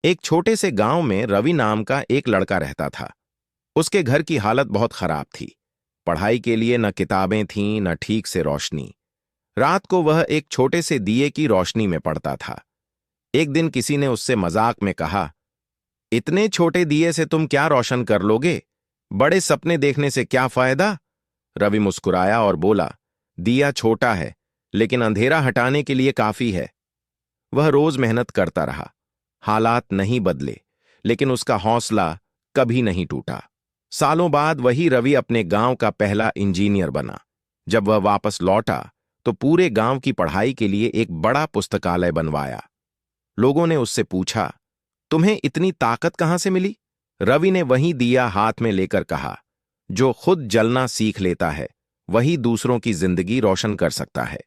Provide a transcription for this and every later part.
एक छोटे से गांव में रवि नाम का एक लड़का रहता था। उसके घर की हालत बहुत खराब थी। पढ़ाई के लिए न किताबें थीं न ठीक से रोशनी। रात को वह एक छोटे से दिए की रोशनी में पढ़ता था। एक दिन किसी ने उससे मजाक में कहा, इतने छोटे दिए से तुम क्या रोशन कर लोगे? बड़े सपने देखने से क्या फायदा? रवि मुस्कुराया और बोला, दिया छोटा है लेकिन अंधेरा हटाने के लिए काफी है। वह रोज मेहनत करता रहा। हालात नहीं बदले, लेकिन उसका हौसला कभी नहीं टूटा। सालों बाद वही रवि अपने गांव का पहला इंजीनियर बना। जब वह वापस लौटा तो पूरे गांव की पढ़ाई के लिए एक बड़ा पुस्तकालय बनवाया। लोगों ने उससे पूछा, तुम्हें इतनी ताकत कहां से मिली? रवि ने वही दिया हाथ में लेकर कहा, जो खुद जलना सीख लेता है वही दूसरों की जिंदगी रोशन कर सकता है।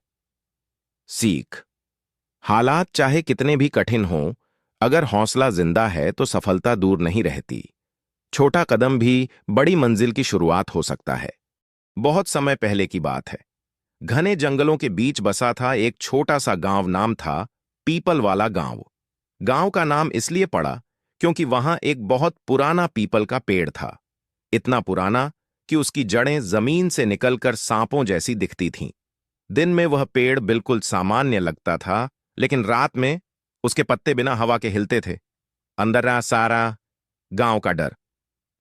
सीख। हालात चाहे कितने भी कठिन हों, अगर हौसला जिंदा है तो सफलता दूर नहीं रहती। छोटा कदम भी बड़ी मंजिल की शुरुआत हो सकता है। बहुत समय पहले की बात है। घने जंगलों के बीच बसा था एक छोटा सा गांव। नाम था पीपल वाला गांव। गांव का नाम इसलिए पड़ा क्योंकि वहां एक बहुत पुराना पीपल का पेड़ था। इतना पुराना कि उसकी जड़ें जमीन से निकलकर सांपों जैसी दिखती थीं। दिन में वह पेड़ बिल्कुल सामान्य लगता था, लेकिन रात में उसके पत्ते बिना हवा के हिलते थे। अंदर रहा सारा गांव का डर।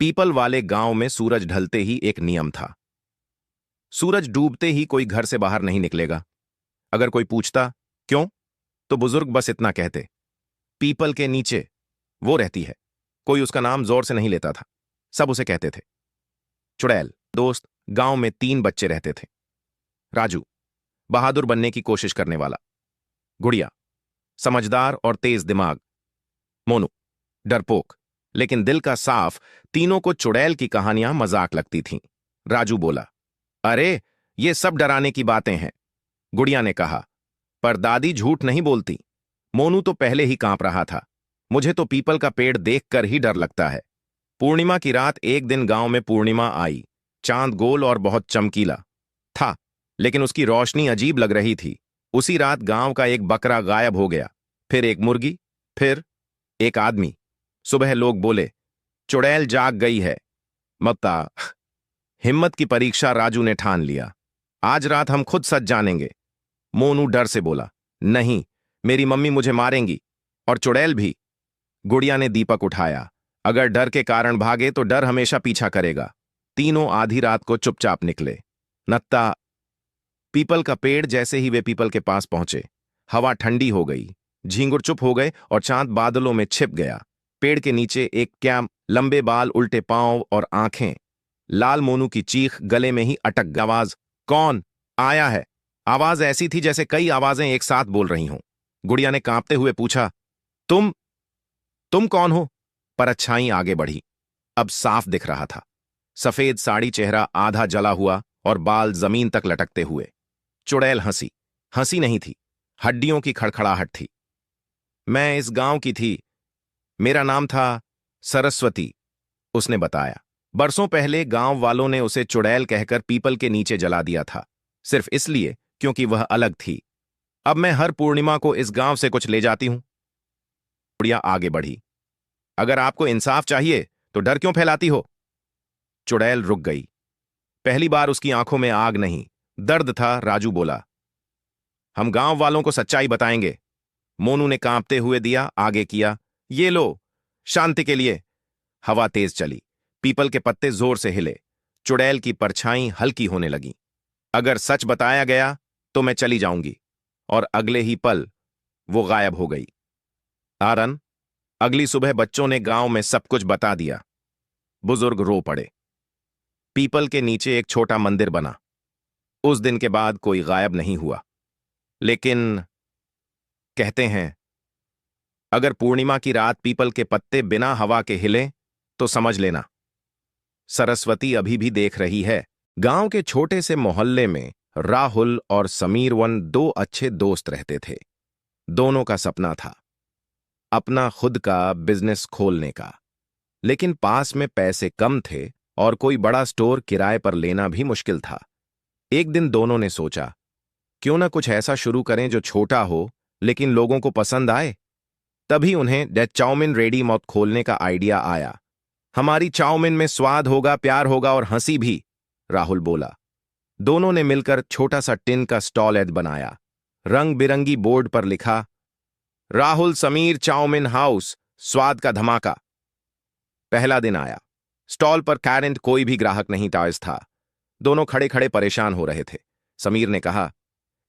पीपल वाले गांव में सूरज ढलते ही एक नियम था, सूरज डूबते ही कोई घर से बाहर नहीं निकलेगा। अगर कोई पूछता क्यों, तो बुजुर्ग बस इतना कहते, पीपल के नीचे वो रहती है। कोई उसका नाम जोर से नहीं लेता था। सब उसे कहते थे चुड़ैल। दोस्त। गांव में 3 बच्चे रहते थे। राजू, बहादुर बनने की कोशिश करने वाला। गुड़िया, समझदार और तेज दिमाग। मोनू, डरपोक लेकिन दिल का साफ। तीनों को चुड़ैल की कहानियां मजाक लगती थीं। राजू बोला, अरे ये सब डराने की बातें हैं। गुड़िया ने कहा, पर दादी झूठ नहीं बोलती। मोनू तो पहले ही कांप रहा था, मुझे तो पीपल का पेड़ देखकर ही डर लगता है। पूर्णिमा की रात एक दिन गांव में पूर्णिमा आई। चांद गोल और बहुत चमकीला था, लेकिन उसकी रोशनी अजीब लग रही थी। उसी रात गांव का एक बकरा गायब हो गया, फिर एक मुर्गी, फिर एक आदमी। सुबह लोग बोले, चुड़ैल जाग गई है। मत्ता। हिम्मत की परीक्षा राजू ने ठान लिया। आज रात हम खुद सच जानेंगे। मोनू डर से बोला, नहीं, मेरी मम्मी मुझे मारेंगी, और चुड़ैल भी। गुड़िया ने दीपक उठाया, अगर डर के कारण भागे तो डर हमेशा पीछा करेगा। तीनों आधी रात को चुपचाप निकले। नत्ता। पीपल का पेड़। जैसे ही वे पीपल के पास पहुंचे, हवा ठंडी हो गई, झींगुर चुप हो गए और चांद बादलों में छिप गया। पेड़ के नीचे एक कैंप, लंबे बाल, उल्टे पांव और आंखें। लाल मोनू की चीख गले में ही अटक गई। आवाज, कौन आया है? आवाज ऐसी थी जैसे कई आवाजें एक साथ बोल रही हों। गुड़िया ने कांपते हुए पूछा, तुम कौन हो? परछाई आगे बढ़ी। अब साफ दिख रहा था। सफेद साड़ी, चेहरा आधा जला हुआ और बाल जमीन तक लटकते हुए। चुड़ैल हंसी। हंसी नहीं थी, हड्डियों की खड़खड़ाहट थी। मैं इस गांव की थी। मेरा नाम था सरस्वती, उसने बताया। बरसों पहले गांव वालों ने उसे चुड़ैल कहकर पीपल के नीचे जला दिया था, सिर्फ इसलिए क्योंकि वह अलग थी। अब मैं हर पूर्णिमा को इस गांव से कुछ ले जाती हूं। गुड़िया आगे बढ़ी, अगर आपको इंसाफ चाहिए तो डर क्यों फैलाती हो? चुड़ैल रुक गई। पहली बार उसकी आंखों में आग नहीं, दर्द था। राजू बोला, हम गांव वालों को सच्चाई बताएंगे। मोनू ने कांपते हुए दिया आगे किया, ये लो, शांति के लिए। हवा तेज चली, पीपल के पत्ते जोर से हिले। चुड़ैल की परछाई हल्की होने लगी। अगर सच बताया गया तो मैं चली जाऊंगी। और अगले ही पल वो गायब हो गई। आरन। अगली सुबह बच्चों ने गांव में सब कुछ बता दिया। बुजुर्ग रो पड़े। पीपल के नीचे एक छोटा मंदिर बना। उस दिन के बाद कोई गायब नहीं हुआ। लेकिन कहते हैं, अगर पूर्णिमा की रात पीपल के पत्ते बिना हवा के हिले तो समझ लेना, सरस्वती अभी भी देख रही है। गांव के छोटे से मोहल्ले में राहुल और समीरवन 2 अच्छे दोस्त रहते थे। दोनों का सपना था अपना खुद का बिजनेस खोलने का, लेकिन पास में पैसे कम थे और कोई बड़ा स्टोर किराए पर लेना भी मुश्किल था। एक दिन दोनों ने सोचा, क्यों ना कुछ ऐसा शुरू करें जो छोटा हो लेकिन लोगों को पसंद आए। तभी उन्हें द चाउमिन रेडी मौत खोलने का आइडिया आया। हमारी चाउमिन में स्वाद होगा, प्यार होगा और हंसी भी, राहुल बोला। दोनों ने मिलकर छोटा सा टिन का स्टॉल ऐड बनाया। रंग बिरंगी बोर्ड पर लिखा, राहुल समीर चाउमिन हाउस, स्वाद का धमाका। पहला दिन आया। स्टॉल पर करंट कोई भी ग्राहक नहीं था। दोनों खड़े खड़े परेशान हो रहे थे। समीर ने कहा,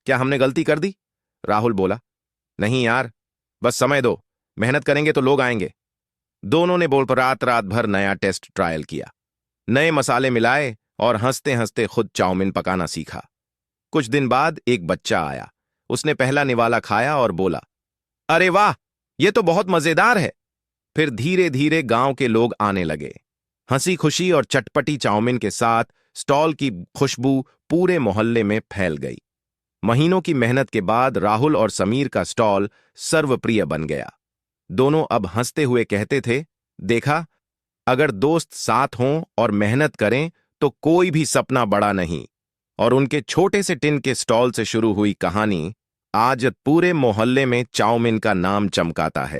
क्या हमने गलती कर दी? राहुल बोला, नहीं यार, बस समय दो, मेहनत करेंगे तो लोग आएंगे। दोनों ने बोल पर रात रात भर नया टेस्ट ट्रायल किया, नए मसाले मिलाए और हंसते हंसते खुद चाउमिन पकाना सीखा। कुछ दिन बाद एक बच्चा आया। उसने पहला निवाला खाया और बोला, अरे वाह, ये तो बहुत मजेदार है। फिर धीरे धीरे गांव के लोग आने लगे। हंसी खुशी और चटपटी चाउमिन के साथ स्टॉल की खुशबू पूरे मोहल्ले में फैल गई। महीनों की मेहनत के बाद राहुल और समीर का स्टॉल सर्वप्रिय बन गया। दोनों अब हंसते हुए कहते थे, देखा, अगर दोस्त साथ हों और मेहनत करें तो कोई भी सपना बड़ा नहीं। और उनके छोटे से टिन के स्टॉल से शुरू हुई कहानी आज पूरे मोहल्ले में चाउमिन का नाम चमकाता है।